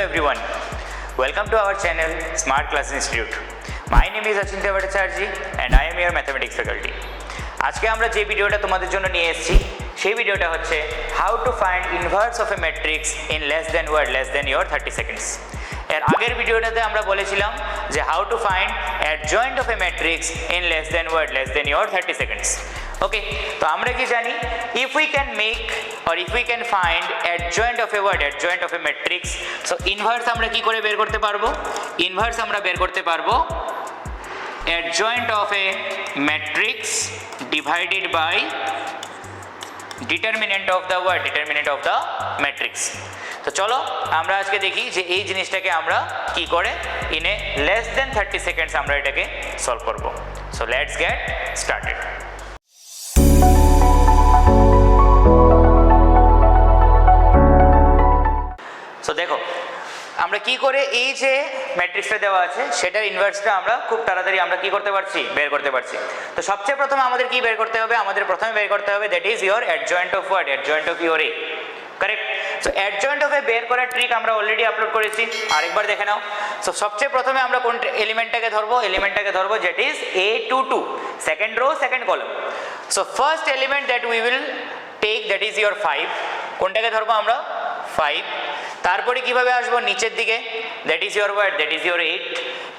everyone. Welcome to our channel Smart Class Institute. My name is Achintya Bhattacharjee and I am your mathematics faculty. আজকে আমরা যে ভিডিওটা তোমাদের জন্য নিয়ে এসেছি সেই ভিডিওটা হচ্ছে how to find inverse of a matrix in less than your 30 seconds. এর আগের ভিডিওটাতে আমরা বলেছিলাম যে how to find adjoint of a matrix in less than your 30 seconds. ওকে, তো আমরা কি জানি if we can make or if we can find adjoint of a matrix, so inverse আমরা কি করে বের করতে পারবো? Inverse আমরা বের করতে পারবো adjoint of a matrix divided by determinant of the matrix. তো চলো আমরা আজকে দেখি যে এই জিনিসটাকে আমরা কি করে in a less than 30 seconds আমরা এটাকে সলভ করব. So let's get started. So দেখো আমরা কি করে এই যে ম্যাট্রিক্সটা দেওয়া আছে সেটার ইনভার্সটা আমরা খুব তাড়াতাড়ি আমরা কি করতে পারছি, বের করতে পারছি. তো সবচেয়ে প্রথমে আমাদের কি বের করতে হবে? আমাদের প্রথমে বের করতে হবে that is your adjoint of what? Adjoint of your A. Correct. So adjoint of A বের করার ট্রিক আমরা অলরেডি আপলোড করেছি, আরেকবার দেখে নাও. সো সবচেয়ে প্রথমে আমরা কোন এলিমেন্টটাকে ধরবো that is a22, second row second column. So first element that we will take that is your 5. কোনটাকে ধরবো আমরা? 5. তারপরে কিভাবে আসবো নিচের দিকে? That is your word, that is your 8.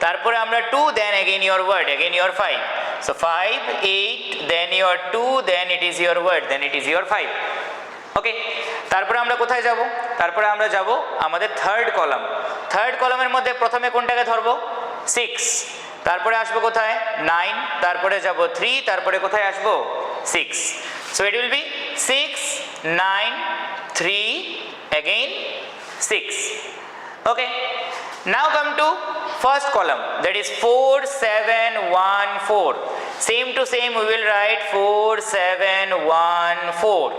তারপরে আমরা 2, then again your word, again your 5. So 5, 8, then your 2, then it is your word, then it is your 5. Okay, তারপরে আমরা কোথায় যাব? তারপরে আমরা যাব আমাদের থার্ড কলাম. থার্ড কলামের মধ্যে প্রথমে কোনটাকে ধরবো? 6. তারপরে আসবো কোথায়? 9. তারপরে যাব 3. তারপরে কোথায় আসবো? 6. So it will be 6, 9, 3, again 6. Okay, now come to first column, that is 4, 7, 1, 4. Same to same we will write 4, 7, 1, 4.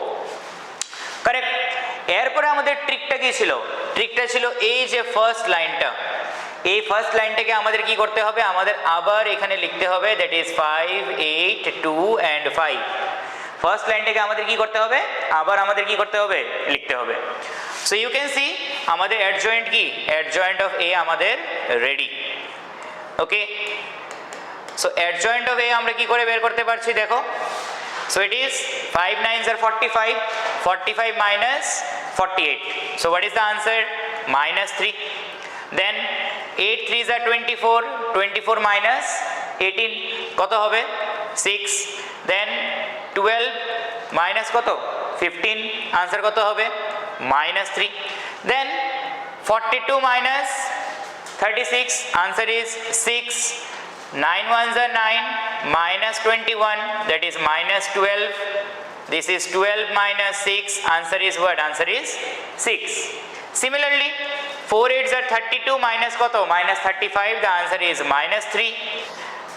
Correct. এরপরে আমাদের ট্রিকটা কি ছিল? ট্রিকটা ছিল এই যে ফার্স্ট লাইনটা, এই ফার্স্ট লাইনটাকে আমাদের কি করতে হবে? আমাদের আবার এখানে লিখতে হবে দ্যাট ইজ 5, 8, 2 and 5. ফার্স্ট লাইনটাকে আমাদের কি করতে হবে? আবার আমাদের কি করতে হবে? লিখতে হবে. সো ইউ ক্যান সি আমাদের অ্যাডজয়েন্ট কি? অ্যাডজয়েন্ট অফ এ আমাদের ready. Okay, so adjoint of A আমরা কি করে বের করতে পারছি দেখো. So it is 5 9s are 45, 45 minus 48. So what is the answer? -3. Then 8 3s are 24, 24 minus 18 কত হবে? 6. Then 12 minus কত? 15. আনসার কত হবে? -3. Then 42 minus 36, answer is 6. 9 ones are 9, minus 21, that is -12. This is 12 minus 6, answer is what? Answer is 6. Similarly 4 8s are 32 minus koto? Minus 35, the answer is -3.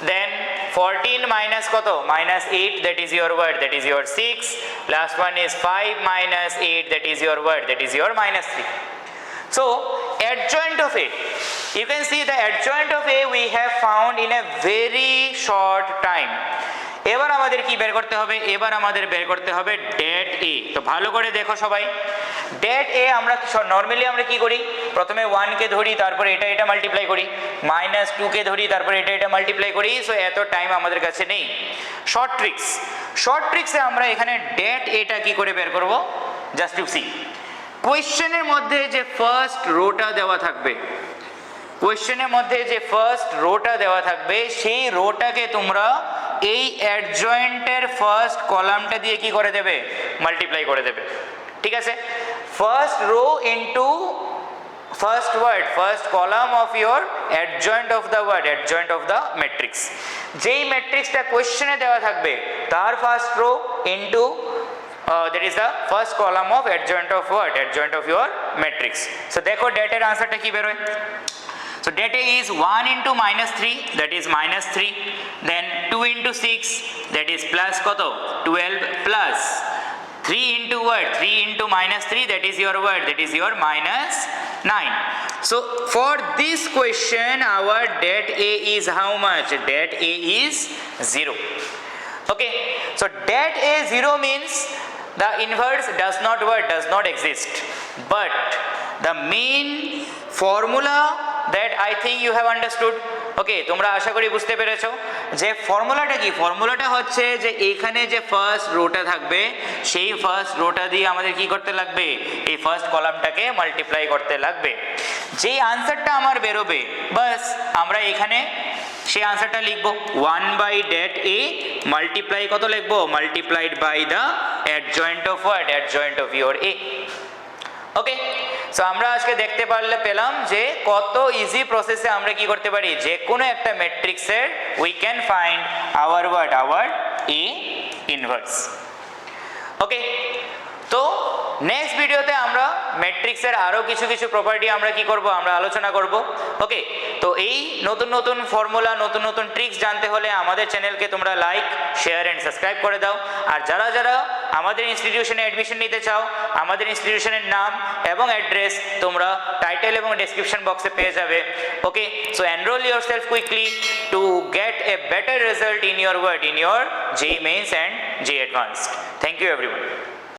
Then 14 minus koto? Minus 8, that is your word, that is your 6. Last one is 5 minus 8, that is your word, that is your -3. So adjoint of A, you can see the adjoint of A we have found in a very short time. এবার আমাদের কি বের করতে হবে? এবার আমাদের বের করতে হবে ডেট এ. তো ভালো করে দেখো সবাই, ডেট এ আমরা নর্মালি আমরা কি করি? প্রথমে 1 কে ধরি, তারপরে এটা মাল্টিপ্লাই করি, -2 কে ধরি, তারপরে এটা মাল্টিপ্লাই করি. সো এত টাইম আমাদের কাছে নেই. শর্ট ট্রিক্সে আমরা এখানে ডেট এটা কি করে বের করব? জাস্ট টু সি, কোয়েশ্চেনের মধ্যে যে ফার্স্ট রোটা দেওয়া থাকবে, সেই রোটাকে তোমরা এই অ্যাডজয়েন্টের ফার্স্ট কলামটা দিয়ে কি করে দেবে? মাল্টিপ্লাই করে দেবে. ঠিক আছে, first row into first word, first column of your adjoint of the matrix. যেই ম্যাট্রিক্সটা কোয়েশ্চেনে দেওয়া থাকবে তার first row into that is the first column of adjoint of what? Adjoint of your matrix. So দেখো ডেটের আনসারটা কি বেরোয়. So det A is 1 into -3, that is -3. Then 2 into 6, that is plus koto? 12 plus 3 into what? 3 into -3, that is your word, that is your -9. So for this question our det A is how much? Det A is 0. Okay, so det A 0 means the inverse does not exist, but the main formula that I think you have understood. Okay, তোমরা আশা করি বুঝতে পেরেছো যে ফর্মুলাটা কি। ফর্মুলাটা হচ্ছে যে এইখানে যে ফার্স্ট রোটা থাকবে সেই ফার্স্ট রোটা দিয়ে আমাদের কি করতে লাগবে, এই ফার্স্ট কলামটাকে মাল্টিপ্লাই করতে লাগবে। যেই আনসারটা আমার বেরোবে বাস আমরা এখানে সেই আনসারটা লিখবো 1/det a মাল্টিপ্লাই কত লিখবো, multiplied by the adjoint of what, adjoint of your a। Okay, so আমরা আজকে দেখতে পেলাম যে কত ইজি প্রসেসে আমরা কি করতে পারি, যে কোনো একটা ম্যাট্রিক্সের we can find our what, our a inverse. Okay, তো নেক্সট ভিডিওতে আমরা ম্যাট্রিক্সের আরও কিছু কিছু প্রপার্টি আমরা কি করব, আমরা আলোচনা করব। ওকে, তো এই নতুন নতুন ফর্মুলা, নতুন নতুন ট্রিক্স জানতে হলে আমাদের চ্যানেলকে তোমরা লাইক, শেয়ার অ্যান্ড সাবস্ক্রাইব করে দাও। আর যারা যারা আমাদের ইনস্টিটিউশনে অ্যাডমিশন নিতে চাও, আমাদের ইনস্টিটিউশনের নাম এবং অ্যাড্রেস তোমরা টাইটেল এবং ডেসক্রিপশন বক্সে পেয়ে যাবে। Okay, so enrol yourself quickly to get a better result in your JEE Mains and JEE Advanced. Thank you everyone.